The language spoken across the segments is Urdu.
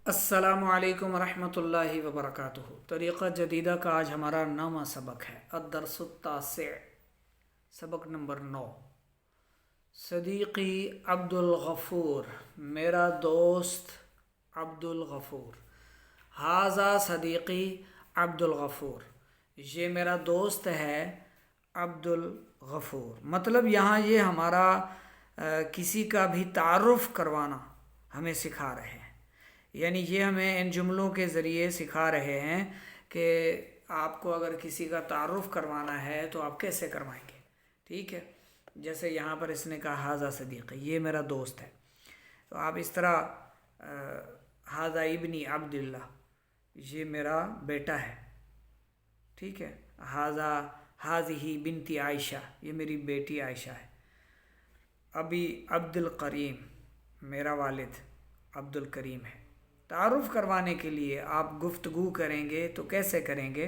السلام علیکم ورحمۃ اللہ وبرکاتہ۔ طریقہ جدیدہ کا آج ہمارا 9واں سبق ہے، الدرس التاسع، سبق نمبر 9۔ صدیقی عبد الغفور، میرا دوست عبد الغفور۔ ھذا صدیقی عبد الغفور، یہ میرا دوست ہے عبد الغفور۔ مطلب یہاں یہ ہمارا کسی کا بھی تعارف کروانا ہمیں سکھا رہے ہیں، یعنی یہ ہمیں ان جملوں کے ذریعے سکھا رہے ہیں کہ آپ کو اگر کسی کا تعارف کروانا ہے تو آپ کیسے کروائیں گے، ٹھیک ہے۔ جیسے یہاں پر اس نے کہا ھذا صدیقی، یہ میرا دوست ہے، تو آپ اس طرح ھذا ابنی عبداللہ، یہ میرا بیٹا ہے، ٹھیک ہے۔ ھذہ بنتی عائشہ، یہ میری بیٹی عائشہ ہے۔ ابی عبد الکریم، میرا والد عبد الکریم ہے۔ تعارف کروانے کے لیے آپ گفتگو کریں گے تو کیسے کریں گے،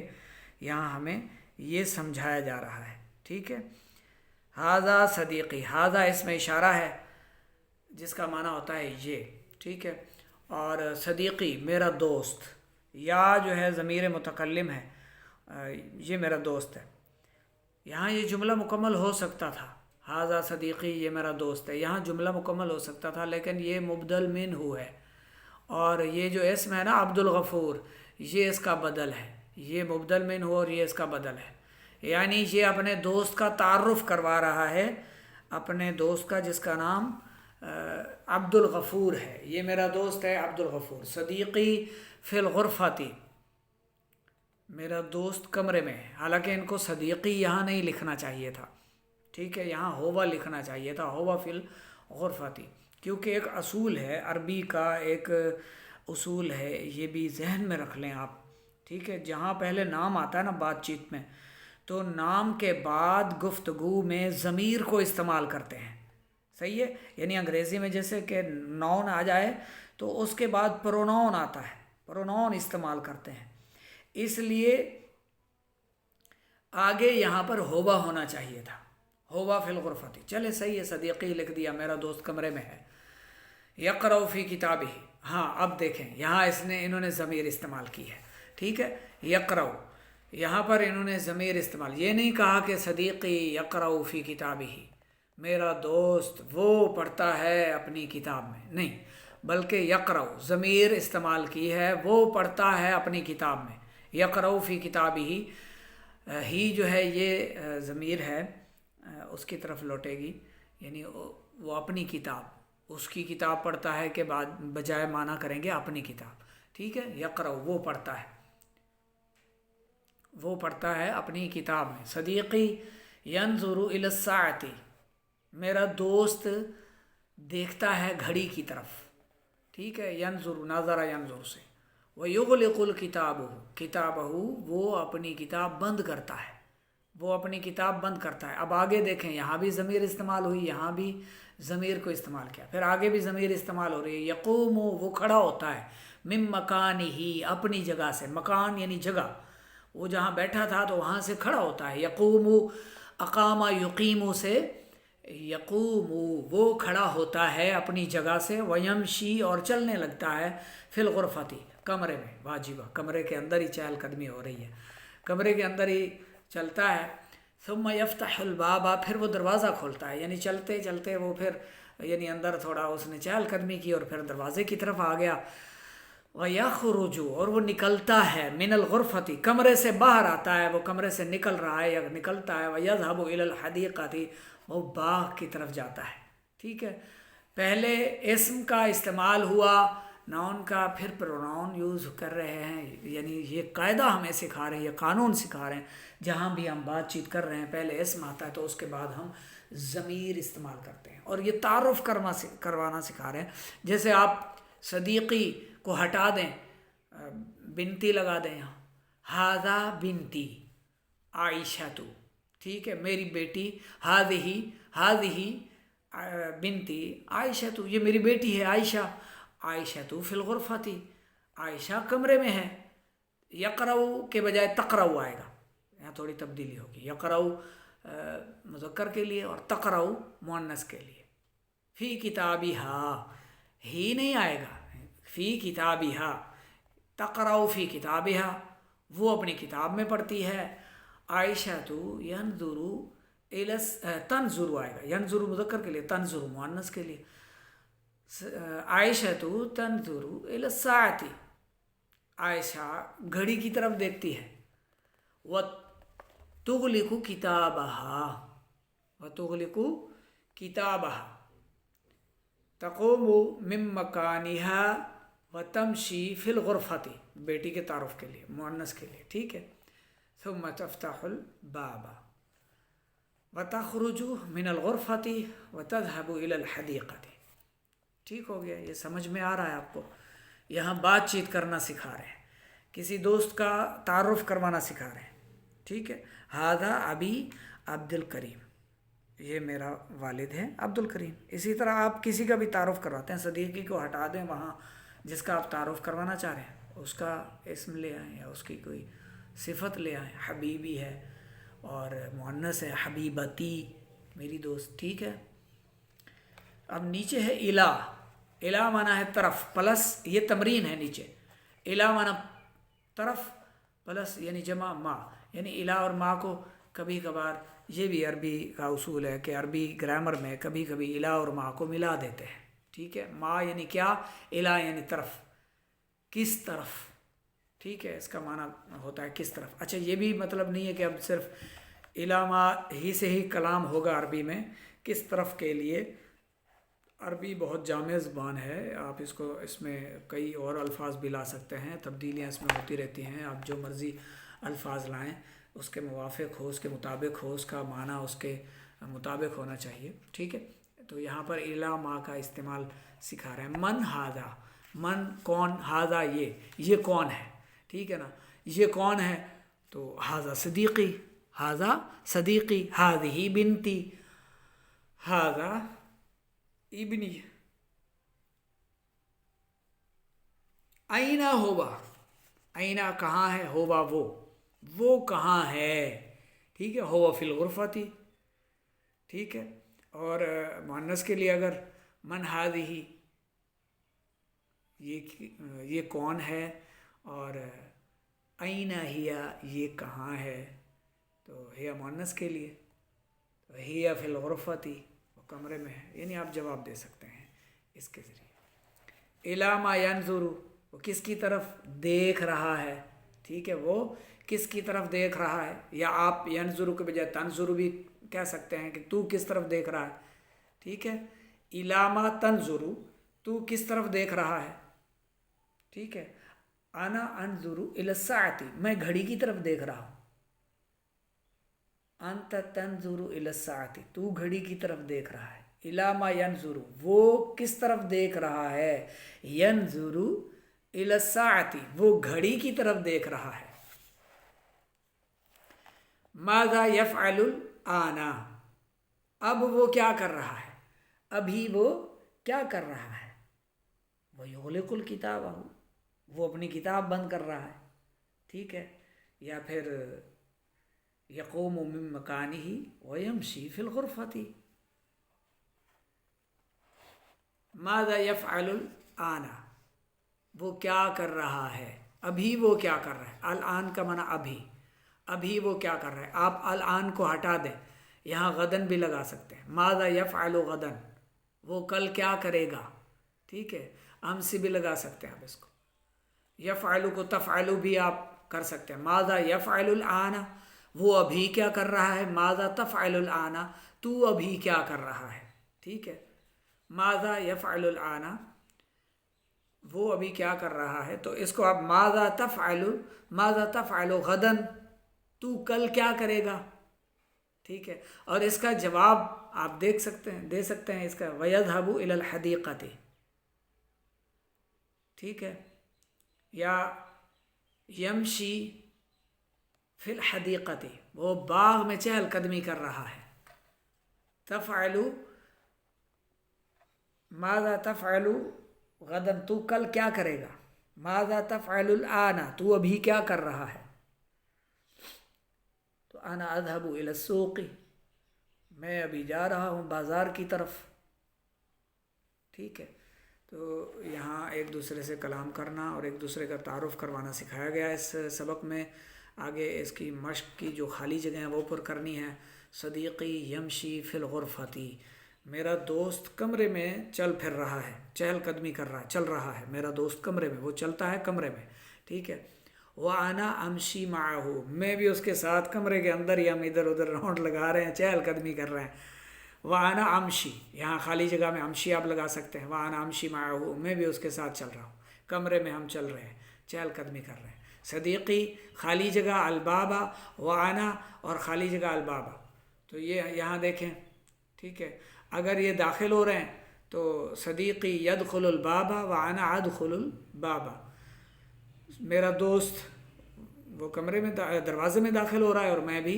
یہاں ہمیں یہ سمجھایا جا رہا ہے، ٹھیک ہے۔ ھذا صدیقی، ھذا اس میں اشارہ ہے جس کا معنی ہوتا ہے یہ، ٹھیک ہے۔ اور صدیقی میرا دوست، یا جو ہے ضمیر متکلم ہے، یہ میرا دوست ہے۔ یہاں یہ جملہ مکمل ہو سکتا تھا، ھذا صدیقی یہ میرا دوست ہے، یہاں جملہ مکمل ہو سکتا تھا، لیکن یہ مبدل منہ ہے، اور یہ جو اسم ہے نا عبد الغفور، یہ اس کا بدل ہے، یہ مبدل منہ ہو اور یہ اس کا بدل ہے، یعنی یہ اپنے دوست کا تعارف کروا رہا ہے، اپنے دوست کا جس کا نام عبد الغفور ہے، یہ میرا دوست ہے عبد الغفور۔ صدیقی فی الغرفتی، میرا دوست کمرے میں ہے، حالانکہ ان کو صدیقی یہاں نہیں لکھنا چاہیے تھا، ٹھیک ہے، یہاں ہوا لکھنا چاہیے تھا، ہوا فی الغرفتی، کیونکہ ایک اصول ہے عربی کا، ایک اصول ہے، یہ بھی ذہن میں رکھ لیں آپ، ٹھیک ہے۔ جہاں پہلے نام آتا ہے نا بات چیت میں، تو نام کے بعد گفتگو میں ضمیر کو استعمال کرتے ہیں، صحیح ہے۔ یعنی انگریزی میں جیسے کہ نون آ جائے تو اس کے بعد پرونون آتا ہے، پرونون استعمال کرتے ہیں، اس لیے آگے یہاں پر ہوا ہونا چاہیے تھا، ہوا فی الغرفتی۔ چلے صحیح ہے، صدیقی لکھ دیا، میرا دوست کمرے میں ہے۔ یقرأ فی کتابہ، ہاں اب دیکھیں یہاں انہوں نے ضمیر استعمال کی ہے، ٹھیک ہے۔ یقرأ، یہاں پر انہوں نے ضمیر استعمال، یہ نہیں کہا کہ صدیقی یقرأ فی کتابہ، میرا دوست وہ پڑھتا ہے اپنی کتاب میں، نہیں، بلکہ یقرأ ضمیر استعمال کی ہے، وہ پڑھتا ہے اپنی کتاب میں۔ یقرأ فی کتابہ، ہی جو ہے یہ ضمیر ہے، اس کی طرف لوٹے گی، یعنی وہ اپنی کتاب، اس کی کتاب پڑھتا ہے کہ بعد بجائے معنی کریں گے اپنی کتاب، ٹھیک ہے۔ یقرأ وہ پڑھتا ہے، وہ پڑھتا ہے اپنی کتاب میں۔ صدیقی ینظر الی الساعۃ، میرا دوست دیکھتا ہے گھڑی کی طرف، ٹھیک ہے، ینظر نظر ینظر سے۔ ویغلق الکتاب، کتابہ وہ اپنی کتاب بند کرتا ہے، وہ اپنی کتاب بند کرتا ہے۔ اب آگے دیکھیں یہاں بھی ضمیر استعمال ہوئی، یہاں بھی ضمیر کو استعمال کیا، پھر آگے بھی ضمیر استعمال ہو رہی ہے۔ یقوم وہ کھڑا ہوتا ہے، من مکانہ اپنی جگہ سے، مکان یعنی جگہ، وہ جہاں بیٹھا تھا تو وہاں سے کھڑا ہوتا ہے۔ یقوم اقام یقیم سے، یقوم وہ کھڑا ہوتا ہے اپنی جگہ سے، ویمشی اور چلنے لگتا ہے، فی الغرفتی کمرے میں، واجبہ کمرے کے اندر ہی چہل قدمی ہو رہی ہے، کمرے کے اندر ہی چلتا ہے۔ ثم یفتح الباب، پھر وہ دروازہ کھولتا ہے، یعنی چلتے چلتے وہ پھر یعنی اندر تھوڑا اس نے چہل قدمی کی اور پھر دروازے کی طرف آ گیا۔ وَيَخْرُجُ اور وہ نکلتا ہے، من الغرفتی کمرے سے باہر آتا ہے، وہ کمرے سے نکل رہا ہے یا نکلتا ہے۔ وَيَذْهَبُ إِلَى الْحَدِيقَةِ وہ باغ کی طرف جاتا ہے، ٹھیک ہے۔ پہلے اسم کا استعمال ہوا، ناؤن کا، پھر پروناؤن یوز کر رہے ہیں، یعنی یہ قاعدہ ہمیں سکھا رہے ہیں، یہ قانون سکھا رہے ہیں، جہاں بھی ہم بات چیت کر رہے ہیں پہلے اسم آتا ہے تو اس کے بعد ہم ضمیر استعمال کرتے ہیں، اور یہ تعارف کروانا سکھا رہے ہیں۔ جیسے آپ صدیقی کو ہٹا دیں، بنتی لگا دیں یہاں، ھذا بنتی عائشہ، ٹھیک ہے، میری بیٹی، ھذہ بنتی عائشہ، یہ میری بیٹی ہے عائشہ، عائشہ فی الغرفۃ، عائشہ کمرے میں ہے۔ یقرأ کے بجائے تقرأ آئے گا، یہاں تھوڑی تبدیلی ہوگی، یقرأ مذکر کے لیے اور تقرأ مؤنث کے لیے۔ فی کتابہا، ہی نہیں آئے گا، فی کتابہا، تقرأ فی کتابہا، وہ اپنی کتاب میں پڑھتی ہے. عائشہ تو ینظر تنظر آئے گا، ینظر مذکر کے لیے، تنظر مؤنث کے لیے. عائشہ تو تنظر الی الساعۃ، عائشہ گھڑی کی طرف دیکھتی ہے. وتغلق کتابہا، وتغلق کتابہا، تقوم من مکانہا وتمشی فی الغرفۃ، بیٹی کے تعارف کے لیے، مؤنث کے لیے. ٹھیک ہے. ثم تفتح الباب وتخرج من الغرفۃ وتذهب الى الحدیقۃ. ٹھیک ہو گیا؟ یہ سمجھ میں آ رہا ہے آپ کو؟ یہاں بات چیت کرنا سکھا رہے ہیں، کسی دوست کا تعارف کروانا سکھا رہے ہیں. ٹھیک ہے. ھذا ابی عبد الکریم، یہ میرا والد ہے عبد الکریم. اسی طرح آپ کسی کا بھی تعارف کرواتے ہیں، صدیقی کو ہٹا دیں، وہاں جس کا آپ تعارف کروانا چاہ رہے ہیں اس کا اسم لے آئیں یا اس کی کوئی صفت لے آئیں. حبیبی ہے اور مؤنث ہے، حبیبتی، میری دوست. ٹھیک ہے. اب نیچے ہے الہ. الہ مانا ہے طرف، پلس یہ تمرین ہے نیچے. الہ مانا طرف پلس یعنی جمع ما، یعنی الہ اور ما کو کبھی کبھار، یہ بھی عربی کا اصول ہے کہ عربی گرامر میں کبھی کبھی الہ اور ما کو ملا دیتے ہیں. ٹھیک ہے. ما یعنی کیا، الہ یعنی طرف، کس طرف. ٹھیک ہے. اس کا معنی ہوتا ہے کس طرف. اچھا، یہ بھی مطلب نہیں ہے کہ اب صرف الہ ما ہی سے ہی کلام ہوگا عربی میں. کس طرف کے لیے عربی بہت جامع زبان ہے، آپ اس میں کئی اور الفاظ بھی لا سکتے ہیں، تبدیلیاں اس میں ہوتی رہتی ہیں. آپ جو مرضی الفاظ لائیں اس کے موافق ہو، اس کے مطابق ہو، اس کا معنی اس کے مطابق ہونا چاہیے. ٹھیک ہے. تو یہاں پر الہ ما کا استعمال سکھا رہے ہیں. من ھذا، من کون، ھذا یہ کون ہے. ٹھیک ہے نا. یہ کون ہے؟ تو ھذا صدیقی، ھذا صدیقی، ھذہ بنتی، ھذا ابنی. اینا ہوبا، اینا کہاں ہے، ہوبا وہ کہاں ہے. ٹھیک ہے. ہوا فی الغرفۃ. ٹھیک ہے. اور مؤنث کے لیے اگر من ھذہ، یہ کون ہے، اور این ہی، یہ کہاں ہے، تو ہی مؤنث کے لیے، تو ہی فی الغرفۃ، وہ کمرے میں ہے. یعنی آپ جواب دے سکتے ہیں اس کے ذریعے. الی ما ینظر، وہ کس کی طرف دیکھ رہا ہے. ٹھیک ہے. وہ کس کی طرف دیکھ رہا ہے، یا آپ ینظر کے بجائے تنظر بھی کہہ سکتے ہیں کہ تو کس طرف دیکھ رہا ہے. ٹھیک ہے. الی ما تنظر، تو کس طرف دیکھ رہا ہے. ٹھیک ہے. انا انظر الی الساعۃ، میں گھڑی کی طرف دیکھ رہا ہوں. انت تنظر الی الساعۃ، تو گھڑی کی طرف دیکھ رہا ہے. الی ما ینظر، وہ کس طرف دیکھ رہا ہے. ینظر الی الساعۃ، وہ گھڑی کی طرف دیکھ رہا ہے. ماذا یفعل الآن، اب وہ کیا کر رہا ہے، ابھی وہ کیا کر رہا ہے. وہ یغلق الکتاب، وہ اپنی کتاب بند کر رہا ہے. ٹھیک ہے. یا پھر یقوم من مکانہ ویمشی فی الغرفۃ. ماذا یفعل الآن، وہ کیا کر رہا ہے، ابھی وہ کیا کر رہا ہے. الآن کا معنی ابھی وہ کیا کر رہا ہے. آپ الآن کو ہٹا دیں، یہاں غدن بھی لگا سکتے ہیں. ماذا یفعل غدن، وہ کل کیا کرے گا. ٹھیک ہے. امس بھی لگا سکتے ہیں آپ اس کو. یفعل کو تفعل بھی آپ کر سکتے ہیں. ماذا یفعل الآن، وہ ابھی کیا کر رہا ہے. ماذا تفعل الآن، تو ابھی کیا کر رہا ہے. ٹھیک ہے. ماذا یفعل الآن، وہ ابھی کیا کر رہا ہے. تو اس کو آپ ماذا تفعل غدن، تو کل کیا کرے گا. ٹھیک ہے. اور اس کا جواب آپ دے سکتے ہیں اس کا. وَيَذْهَبُ إِلَى الْحَدِيقَةِ. ٹھیک ہے. یا یمشی فی الحدیقۃ، وہ باغ میں چہل قدمی کر رہا ہے. تفعل، ماذا تفعل غدن، تو کل کیا کرے گا. ماذا تفعل الآن، تو ابھی کیا کر رہا ہے. تو انا اذهب الى السوق، میں ابھی جا رہا ہوں بازار کی طرف. ٹھیک ہے. تو یہاں ایک دوسرے سے کلام کرنا اور ایک دوسرے کا تعارف کروانا سکھایا گیا اس سبق میں۔ آگے اس کی مشق کی جو خالی جگہ ہیں وہ پر کرنی ہے۔ صدیقی یمشی فی الغرفتی، میرا دوست کمرے میں چل پھر رہا ہے، چہل قدمی کر رہا ہے، چل رہا ہے۔ میرا دوست کمرے میں، وہ چلتا ہے کمرے میں، ٹھیک ہے۔ وَأَنَا أَمْشِي مَعَهُ، میں بھی اس کے ساتھ کمرے کے اندر ہی ہم ادھر ادھر راؤنڈ لگا رہے ہیں، چہل قدمی کر رہے ہیں۔ وَأَنَا أَمْشِي، یہاں خالی جگہ میں امشی آپ لگا سکتے ہیں۔ وَأَنَا أَمْشِي مَعَهُ، میں بھی اس کے ساتھ چل رہا ہوں، کمرے میں ہم چل رہے ہیں، چہل قدمی کر رہے ہیں۔ صدیقی خالی جگہ البابا، وَأَنَا اور خالی جگہ البابا، تو یہ یہاں دیکھیں، ٹھیک ہے۔ اگر یہ داخل ہو رہے ہیں تو صدیقی یدخل البابا وَأَنَا أَدْخُلُ البابا، میرا دوست وہ کمرے میں دروازے میں داخل ہو رہا ہے اور میں بھی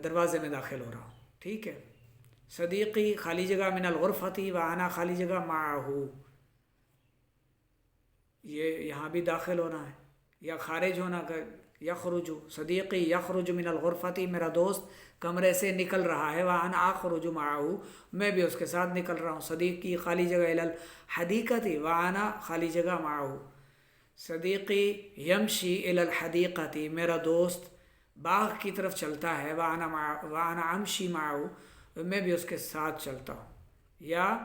دروازے میں داخل ہو رہا ہوں، ٹھیک ہے۔ صدیقی خالی جگہ من الغرفتی وَأَنَا خالی جگہ معہو، یہ یہاں بھی داخل ہونا ہے یا خارج ہونا، یخرج، صدیقی یخرج من الغرفتی، میرا دوست کمرے سے نکل رہا ہے، وَأَنَا أَخْرُجُ مَعَهُ، میں بھی اس کے ساتھ نکل رہا ہوں۔ صدیقی خالی جگہ إِلَى الْحَدِيقَةِ وَأَنَا خالی جگہ مَعَهُ، صدیقی یمشی إِلَى الْحَدِيقَةِ، میرا دوست باغ کی طرف چلتا ہے، وَأَنَا أَمْشِي مَعَهُ، میں بھی اس کے ساتھ چلتا ہوں۔ یا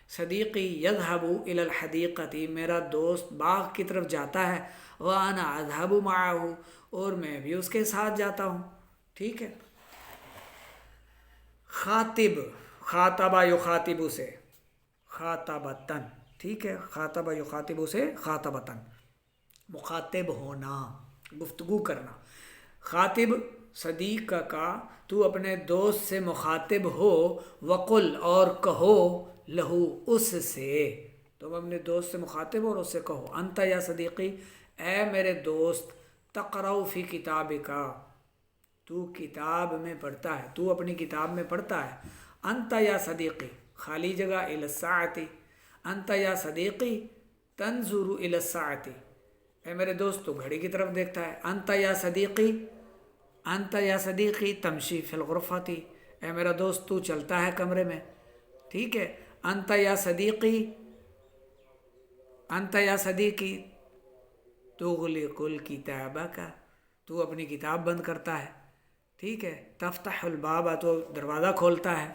صدیقی یذهب إِلَى الْحَدِيقَةِ، میرا دوست باغ کی طرف جاتا ہے، وَأَنَا أَذْهَبُ مَعَهُ، اور میں بھی اس کے ساتھ جاتا ہوں، ٹھیک ہے۔ خاطب، خاطبہ یخاطب سے خاطبتن، ٹھیک ہے، خاطبہ یخاطب سے خاطبتن، مخاطب ہونا، گفتگو کرنا۔ خاطب صدیق کا تو اپنے دوست سے مخاطب ہو، وقل اور کہو، لہو اس سے، تم اپنے دوست سے مخاطب ہو اور اس سے کہو، انت یا صدیقی، اے میرے دوست، تقرأ فی کتابک، تو کتاب میں پڑھتا ہے، تو اپنی کتاب میں پڑھتا ہے۔ انت یا صدیقی خالی جگہ الی الساعتی، انت یا صدیقی تنظر الی الساعتی، اے میرے دوست تو گھڑی کی طرف دیکھتا ہے۔ انت یا صدیقی، انت یا صدیقی تمشی فی الغرفتی، اے میرا دوست تو چلتا ہے کمرے میں، ٹھیک ہے۔ انت یا صدیقی، انت یا صدیقی تغلق الکتابک، تو اپنی کتاب بند کرتا ہے، ٹھیک ہے۔ تفتح الباب، تو دروازہ کھولتا ہے،